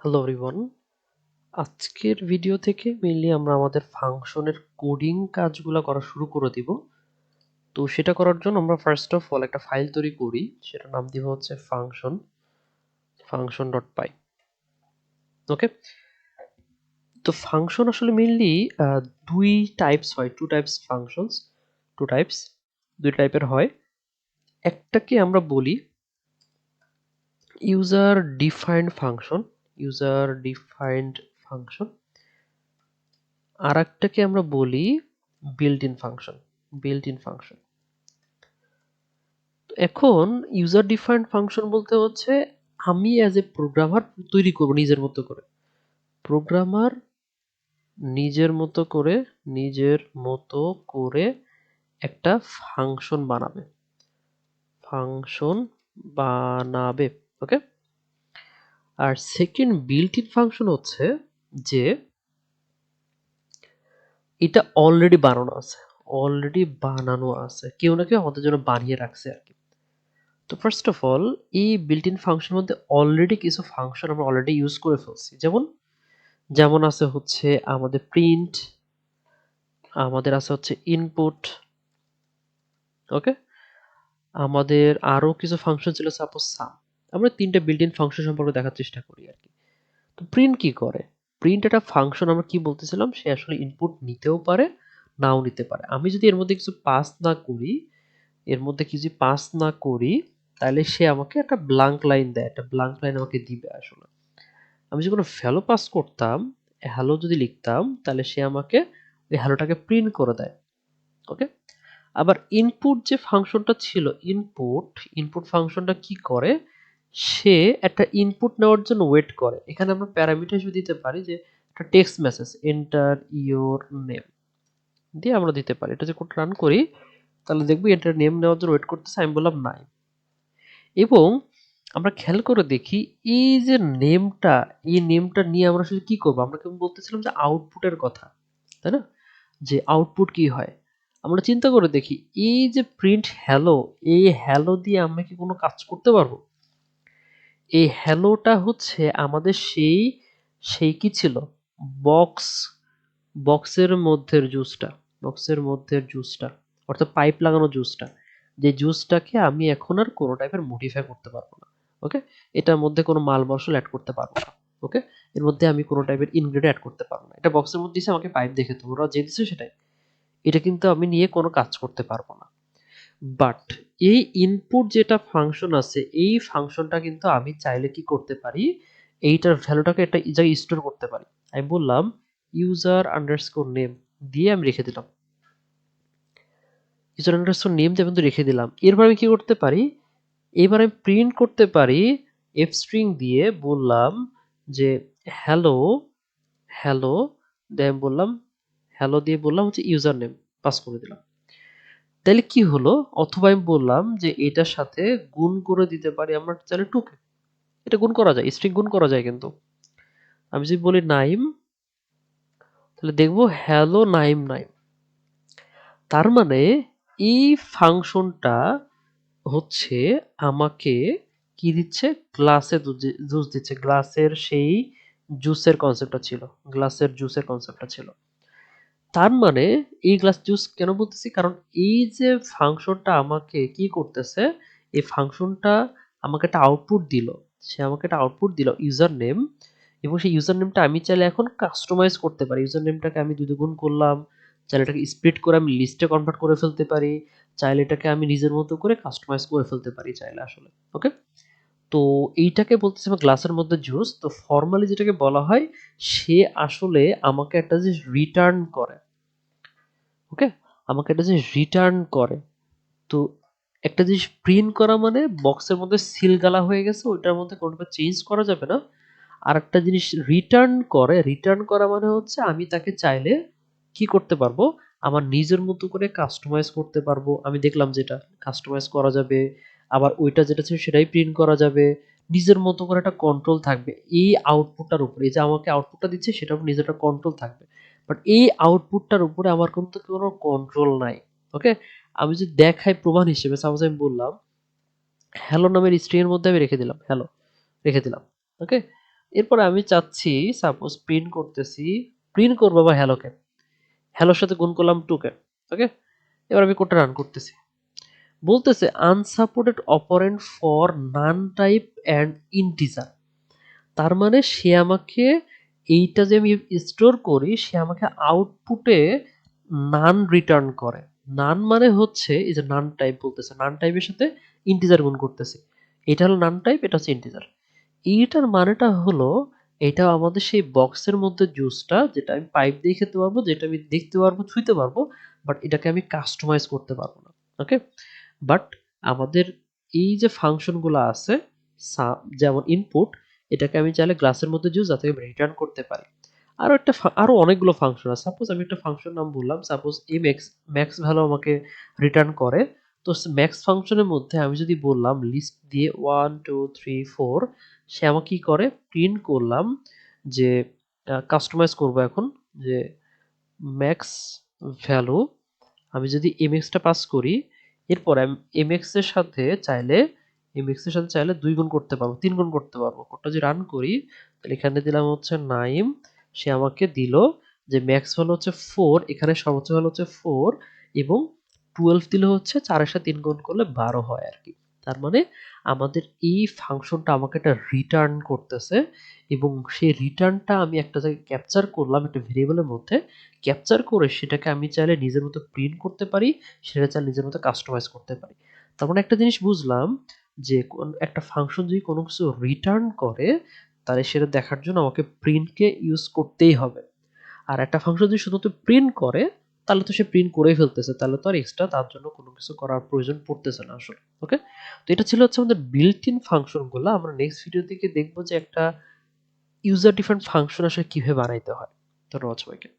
Hello everyone, আজকের video থেকে mainly আমরা আমাদের ফাংশনের কোডিং কাজগুলো করা শুরু করে দিব। তো সেটা করার জন্য আমরা ফার্স্ট অফ অল একটা ফাইল তৈরি করি, সেটার নাম দিব হচ্ছে function.py। ওকে, তো ফাংশন আসলে মেইনলি দুই টাইপস হয়, two types functions, two types দুই টাইপের হয়। একটাকে আমরা বলি ইউজার ডিফাইন্ড ফাংশন, আর একটাকে আমরা বলি বিল্ট ইন ফাংশন। এখন ইউজার ডিফাইন্ড ফাংশন বলতে হচ্ছে আমি অ্যাজ এ প্রোগ্রামার তৈরি করব প্রোগ্রামার নিজের মতো করে একটা ফাংশন বানাবে। ওকে, আর সেকেন্ড বিল্ট ইন ফাংশন হচ্ছে যে এটা অলরেডি বানানো আছে, কেউ না কেউ আমাদের জন্য বানিয়ে রাখছে আর কি। তো ফার্স্ট অফ অল এই বিল্ট ইন ফাংশনের মধ্যে অলরেডি কিছু ফাংশন আমরা অলরেডি ইউজ করে ফেলছি, যেমন আছে হচ্ছে আমাদের প্রিন্ট, আমাদের আছে হচ্ছে ইনপুট। ওকে, আমাদের আরো কিছু ফাংশন ছিল, সাপোজ সাম। আমরা তিনটা বিল্ট ইন ফাংশন সম্পর্কে দেখার চেষ্টা করি আর কি। তো প্রিন্ট কি করে? প্রিন্ট একটা ফাংশন, আমরা কি বলতেছিলাম, সে আসলে ইনপুট নিতেও পারে নাও নিতে পারে। আমি যদি এর মধ্যে কিছু পাস না করি তাহলে সে আমাকে একটা ব্ল্যাঙ্ক লাইন দেয়, একটা ব্ল্যাঙ্ক লাইন আমাকে দিবে আসলে। আমি যদি কোনো ভ্যালু পাস করতাম, হ্যালো যদি লিখতাম, তাহলে সে আমাকে ওই হ্যালোটাকে প্রিন্ট করে দেয়। ওকে, আবার ইনপুট যে ফাংশনটা ছিল, ইনপুট ফাংশনটা কি করে, সে একটা ইনপুট নেওয়ার জন্য ওয়েট করে। এখানে আমরা প্যারামিটার হিসেবে দিতে পারি যে একটা text message, enter your name দিয়ে আমরা দিতে পারি। এটা যে কোড রান করি তাহলে দেখবো এন্টার নেম নেওয়ার জন্য ওয়েট করতেছে, আমি বললাম নাই। এবং আমরা খেয়াল করে দেখি এই যে নেমটা নিয়ে আমরা আসলে কি করবো, আমরা কেমন বলতেছিলাম যে আউটপুটের কথা, তাই না? যে আউটপুট কি হয় আমরা চিন্তা করে দেখি, এই যে প্রিন্ট হ্যালো, এই হ্যালো দিয়ে আমরা কি কোনো কাজ করতে পারবো? এই হ্যালোটা হচ্ছে আমাদের সেই কি ছিল, বক্স বক্সের মধ্যের জুসটা অর্থাৎ পাইপ লাগানো জুসটা, যে জুসটাকে আমি এখন আর কোনো টাইপের মডিফাই করতে পারবো না। ওকে, এটার মধ্যে কোনো মাল মশলা অ্যাড করতে পারবো না। ওকে, এর মধ্যে আমি কোনো টাইপের ইনগ্রেডিয়েন্ট অ্যাড করতে পারবো না। এটা বক্সের মধ্যে দিয়েছে, আমাকে পাইপ দেখে তো ওরা যে দিচ্ছে সেটাই, এটা কিন্তু আমি নিয়ে কোনো কাজ করতে পারবো না। বাট এই ইনপুট যেটা ফাংশন আছে, এই ফাংশনটা কিন্তু আমি চাইলে কি করতে পারি, এইটার ভ্যালুটাকে একটা জায়গায় স্টোর করতে পারি। আমি বললাম ইউজার আন্ডারস্কোর নেম দিয়ে আমি রেখে দিলাম, ইউজার আন্ডারস্কোর নেম দিয়ে কিন্তু রেখে দিলাম। এরপর আমি কি করতে পারি, এবার আমি প্রিন্ট করতে পারি এফ স্ট্রিং দিয়ে, বললাম যে হ্যালো হ্যালো দিয়ে আমি বললাম হ্যালো দিয়ে বললাম হচ্ছে ইউজার নেম পাস করে দিলাম। তাহলে কি হলো, অথবা আমি বললাম যে এটার সাথে গুণ করে দিতে পারি আমরা চাইলে টুকে, এটা গুণ করা যায়, স্ট্রিং গুণ করা যায় কিন্তু। আমি যদি বলি নাইম, তাহলে দেখবো হ্যালো নাইম। তার মানে এই ফাংশনটা হচ্ছে আমাকে কি দিচ্ছে, জুস দিচ্ছে, গ্লাসের জুসের কনসেপ্টটা ছিল। তার মানে এই গ্লাস জুস কেন বলতেছি, কারণ এই যে ফাংশনটা আমাকে কি করতেছে, এই ফাংশনটা আমাকে একটা আউটপুট দিল, সে আমাকে একটা আউটপুট দিল ইউজার নেম, এবং সেই ইউজার নেমটা আমি চাইলে এখন কাস্টমাইজ করতে পারি। ইউজার নেমটাকে আমি দুই গুণ করলাম, চাইলে এটাকে স্প্লিট করে আমি লিস্টে কনভার্ট করে ফেলতে পারি, চাইলে এটাকে আমি নিজের মতো করে কাস্টমাইজ করে ফেলতে পারি চাইলে আসলে। ওকে, তো এইটাকে বলতেছি আমরা গ্লাসের মধ্যে জুস। তো ফর্মালি যেটাকে বলা হয়, সে আসলে আমাকে একটা জিনিস রিটার্ন করে। ওকে, আমাকে একটা জিনিস রিটার্ন করে। তো একটা জিনিস প্রিন্ট করা মানে বক্সের মধ্যে সিল গালা হয়ে গেছে, ওইটার মধ্যে কোনোটা চেঞ্জ করা যাবে না। আর একটা জিনিস রিটার্ন করা মানে হচ্ছে আমি তাকে চাইলে কি করতে পারবো, আমার নিজের মতো করে কাস্টমাইজ করতে পারবো। আমি দেখলাম যেটা কাস্টমাইজ করা যাবে, আবার ওইটা যেটা ছিল সেটাই প্রিন্ট করা যাবে, নিজের মতো করে একটা কন্ট্রোল থাকবে এই আউটপুটটার উপরে। এই যে আমাকে আউটপুটটা দিচ্ছে সেটার উপর নিজের একটা কন্ট্রোল থাকবে, বাট এই আউটপুটটার উপরে আমার কিন্তু কোনো কন্ট্রোল নাই। ওকে, আমি যদি দেখাই প্রমাণ হিসেবে, সাপোজ আমি বললাম হ্যালো নামের স্ট্রিং এর মধ্যে আমি রেখে দিলাম হ্যালো, রেখে দিলাম। ওকে, এরপরে আমি চাচ্ছি সাপোজ প্রিন্ট করতেছি, প্রিন্ট করবো বা হ্যালোকে, হ্যালোর সাথে গুণ করলাম 2কে। ওকে, এবার আমি কোডটা রান করতেছি, বলতেছে unsupported operand for none type and integer. তার মানে সে আমাকে এইটা যে আমি স্টোর করি সে আমাকে আউটপুটে নান রিটার্ন করে। নান মানে হচ্ছে এই যে নান টাইপ বলতেছে, নান টাইপের সাথে ইন্টিজার গুণ করতেছে, এটা হলো নান টাইপ, এটা হচ্ছে ইন্টিজার। এইটার মানেটা হলো এটা আমাদের সেই বক্সের মধ্যে জুসটা যেটা আমি পাইপ দিয়ে খেতে পারবো, যেটা আমি দেখতে পারবো, ছুঁতে পারবো, বাট এটাকে আমি কাস্টমাইজ করতে পারবো না। ওকে, বাট আমাদের এই যে ফাংশনগুলো আছে, যেমন ইনপুট, এটাকে আমি চাইলে গ্লাসের মধ্যে জুস যাতে আমি রিটার্ন করতে পারি। আরো অনেকগুলো ফাংশন আছে। সাপোজ আমি একটা ফাংশন নাম বললাম, সাপোজ এমএক্স, ম্যাক্স ভ্যালু আমাকে রিটার্ন করে। তো ম্যাক্স ফাংশনের মধ্যে আমি যদি বললাম লিস্ট দিয়ে 1 2 3 4, সে আমাকে কি করে, প্রিন্ট করলাম যে কাস্টমাইজ করব এখন, যে ম্যাক্স ভ্যালু আমি যদি এমএক্সটা পাস করি, এরপর আমি এমএক্স এর সাথে চাইলে, এমএক্স এর সাথে চাইলে 2 গুণ করতে পারবো, 3 গুণ করতে পারবো। কোডটা যদি রান করি তাহলে এখানে দিলাম হচ্ছে 9, সে আমাকে দিল যে ম্যাক্স ভ্যালু হচ্ছে 4, এখানে সর্বোচ্চ ভ্যালু হচ্ছে 4, এবং 12 দিলে হচ্ছে 4 এর সাথে 3 গুণ করলে 12 হয় আর কি। তার মানে আমাদের এই ফাংশনটা আমাকে একটা রিটার্ন করতেছে, এবং সেই রিটার্নটা আমি একটা জায়গায় ক্যাপচার করলাম একটা ভেরিয়েবলের মধ্যে, ক্যাপচার করে সেটাকে আমি চাইলে নিজের মতো প্রিন্ট করতে পারি, সেটা চাইলে নিজের মতো কাস্টমাইজ করতে পারি। তার মানে একটা জিনিস বুঝলাম যে একটা ফাংশন যদি কোনো কিছু রিটার্ন করে তাহলে সেটা দেখার জন্য আমাকে প্রিন্টকে ইউজ করতেই হবে। আর একটা ফাংশন যদি শুধুমাত্র প্রিন্ট করে তাহলে তো সে প্রিন্ট করেই ফেলতেছে, তাহলে তো আর এক্সট্রা তার জন্য কোনো কিছু করার প্রয়োজন পড়তেছে না আসলে। ওকে, তো এটা ছিল হচ্ছে আমাদের বিল্ট ইন ফাংশনগুলো। আমরা নেক্সট ভিডিও থেকে দেখবো যে একটা ইউজার ডিফারেন্ট ফাংশন আসলে কিভাবে বানাইতে হয়। ধন্যবাদ সবাইকে।